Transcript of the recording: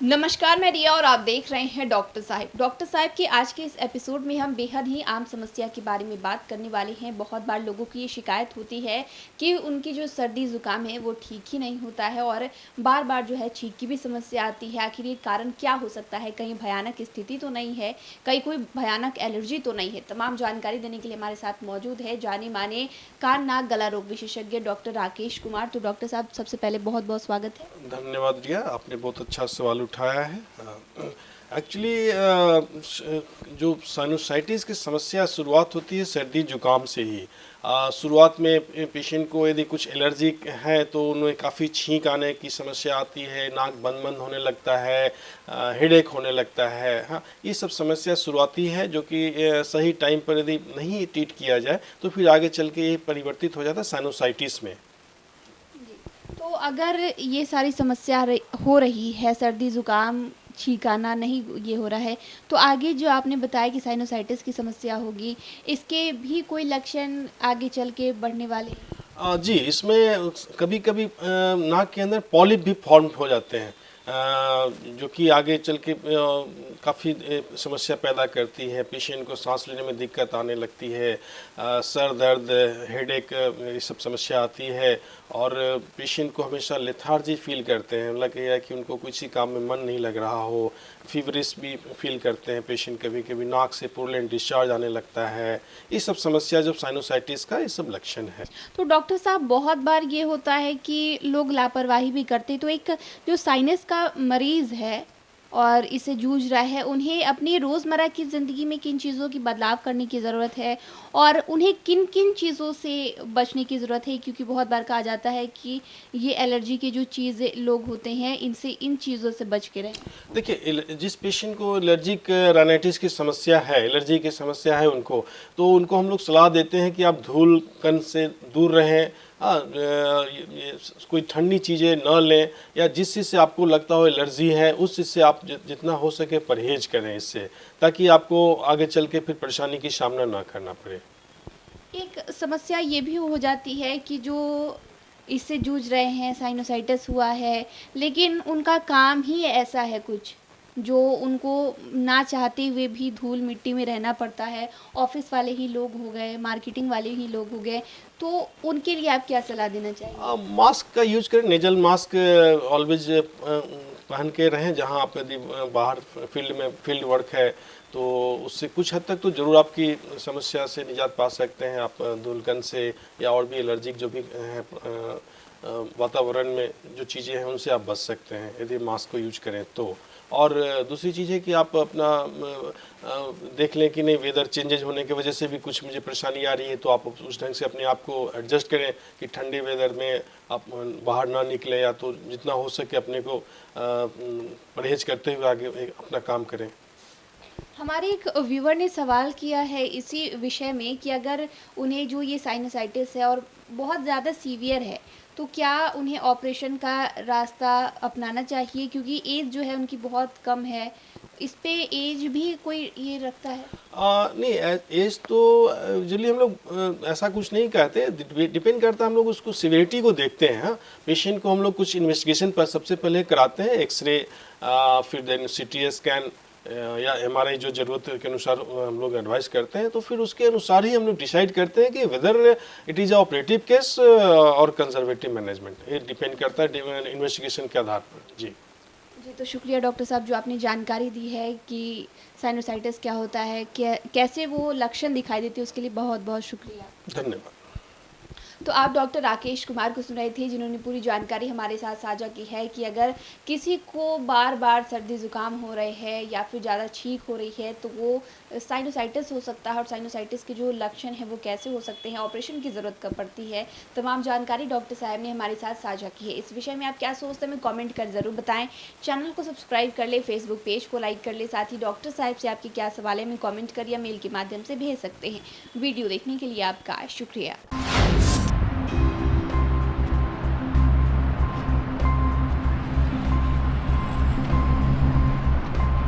नमस्कार, मैं रिया और आप देख रहे हैं डॉक्टर साहिब। डॉक्टर साहिब के आज के इस एपिसोड में हम बेहद ही आम समस्या के बारे में बात करने वाले हैं। बहुत बार लोगों की ये शिकायत होती है कि उनकी जो सर्दी ज़ुकाम है वो ठीक ही नहीं होता है और बार बार जो है छींक की भी समस्या आती है। आखिर ये कारण क्या हो सकता है? कहीं भयानक स्थिति तो नहीं है, कहीं कोई भयानक एलर्जी तो नहीं है? तमाम जानकारी देने के लिए हमारे साथ मौजूद है जाने माने कान नाक गला रोग विशेषज्ञ डॉक्टर राकेश कुमार। तो डॉक्टर साहब, सबसे पहले बहुत बहुत स्वागत है। धन्यवाद रिया, आपने बहुत अच्छा सवाल उठाया है। एक्चुअली जो साइनोसाइटिस की समस्या शुरुआत होती है सर्दी जुकाम से ही। शुरुआत में पेशेंट को यदि कुछ एलर्जी है तो उन्हें काफ़ी छींक आने की समस्या आती है, नाक बंद बंद होने लगता है, हेडेक होने लगता है। हाँ, ये सब समस्या शुरुआती है जो कि सही टाइम पर यदि नहीं ट्रीट किया जाए तो फिर आगे चल के ये परिवर्तित हो जाता है साइनोसाइटिस में। तो अगर ये सारी समस्या हो रही है, सर्दी ज़ुकाम छींक आना नहीं ये हो रहा है, तो आगे जो आपने बताया कि साइनोसाइटिस की समस्या होगी, इसके भी कोई लक्षण आगे चल के बढ़ने वाले हैं? जी, इसमें कभी कभी नाक के अंदर पॉलिप भी फॉर्म हो जाते हैं, जो कि आगे चल के काफ़ी समस्या पैदा करती है। पेशेंट को सांस लेने में दिक्कत आने लगती है, सर दर्द, हेडेक, ये सब समस्या आती है और पेशेंट को हमेशा लेथार्जी फील करते हैं, लग रहा है कि उनको किसी काम में मन नहीं लग रहा हो। फीवरिश भी फील करते हैं पेशेंट, कभी कभी नाक से पुरलेंट डिस्चार्ज आने लगता है। ये सब समस्या जब साइनोसाइटिस का ये सब लक्षण है। तो डॉक्टर साहब, बहुत बार ये होता है कि लोग लापरवाही भी करते हैं, तो एक जो साइनस का मरीज़ है और इससे जूझ रहा है, उन्हें अपनी रोज़मर्रा की ज़िंदगी में किन चीज़ों की बदलाव करने की ज़रूरत है और उन्हें किन-किन चीज़ों से बचने की ज़रूरत है? क्योंकि बहुत बार कहा जाता है कि ये एलर्जी की जो चीज़ें लोग होते हैं, इनसे इन चीज़ों से बच के रहें। देखिए, जिस पेशेंट को एलर्जिक राइनाइटिस की समस्या है, एलर्जी की समस्या है उनको, तो उनको हम लोग सलाह देते हैं कि आप धूल कण से दूर रहें। हाँ, कोई ठंडी चीज़ें न लें या जिस चीज़ से आपको लगता हो एलर्जी है उस चीज़ से आप जितना हो सके परहेज करें इससे, ताकि आपको आगे चल के फिर परेशानी की सामना ना करना पड़े। एक समस्या ये भी हो जाती है कि जो इससे जूझ रहे हैं, साइनोसाइटिस हुआ है, लेकिन उनका काम ही ऐसा है कुछ, जो उनको ना चाहते हुए भी धूल मिट्टी में रहना पड़ता है। ऑफ़िस वाले ही लोग हो गए, मार्केटिंग वाले ही लोग हो गए, तो उनके लिए आप क्या सलाह देना चाहेंगे? मास्क का यूज करें, नेजल मास्क ऑलवेज पहन के रहें। जहां आप यदि बाहर फील्ड वर्क है तो उससे कुछ हद तक तो ज़रूर आपकी समस्या से निजात पा सकते हैं। आप धूलकण से या और भी एलर्जिक जो भी है वातावरण में जो चीज़ें हैं उनसे आप बच सकते हैं यदि मास्क को यूज करें तो। और दूसरी चीज़ है कि आप अपना देख लें कि नहीं वेदर चेंजेज होने की वजह से भी कुछ मुझे परेशानी आ रही है, तो आप उस ढंग से अपने आप को एडजस्ट करें कि ठंडे वेदर में आप बाहर ना निकलें, या तो जितना हो सके अपने को परहेज करते हुए आगे अपना काम करें। हमारे एक व्यूअर ने सवाल किया है इसी विषय में कि अगर उन्हें जो ये साइनसाइटिस है और बहुत ज़्यादा सीवियर है, तो क्या उन्हें ऑपरेशन का रास्ता अपनाना चाहिए? क्योंकि एज जो है उनकी बहुत कम है। इस पे एज भी कोई ये रखता है? नहीं, एज तो यूजुअली हम लोग ऐसा कुछ नहीं कहते, डिपेंड करता है। हम लोग उसको सिवियरिटी को देखते हैं। हाँ, पेशेंट को हम लोग कुछ इन्वेस्टिगेशन पर सबसे पहले कराते हैं, एक्सरे, फिर देन सीटी स्कैन या एमआरआई जो ज़रूरत के अनुसार हम लोग एडवाइस करते हैं। तो फिर उसके अनुसार ही हम लोग डिसाइड करते हैं कि whether it is operative case और कंजर्वेटिव मैनेजमेंट। ये डिपेंड करता है इन्वेस्टिगेशन के आधार पर। जी जी, तो शुक्रिया डॉक्टर साहब जो आपने जानकारी दी है कि साइनोसाइटिस क्या होता है, कैसे वो लक्षण दिखाई देते हैं, उसके लिए बहुत बहुत शुक्रिया। धन्यवाद। तो आप डॉक्टर राकेश कुमार को सुन रहे थे, जिन्होंने पूरी जानकारी हमारे साथ साझा की है कि अगर किसी को बार बार सर्दी ज़ुकाम हो रहे हैं या फिर ज़्यादा छींक हो रही है तो वो साइनोसाइटिस हो सकता है और साइनोसाइटिस के जो लक्षण हैं वो कैसे हो सकते हैं, ऑपरेशन की ज़रूरत कब पड़ती है। तमाम जानकारी डॉक्टर साहब ने हमारे साथ साझा की है। इस विषय में आप क्या सोचते हैं हमें कॉमेंट कर ज़रूर बताएँ। चैनल को सब्सक्राइब कर ले, फेसबुक पेज को लाइक कर ले, साथ ही डॉक्टर साहब से आपके क्या सवाल है हमें कॉमेंट कर या मेल के माध्यम से भेज सकते हैं। वीडियो देखने के लिए आपका शुक्रिया।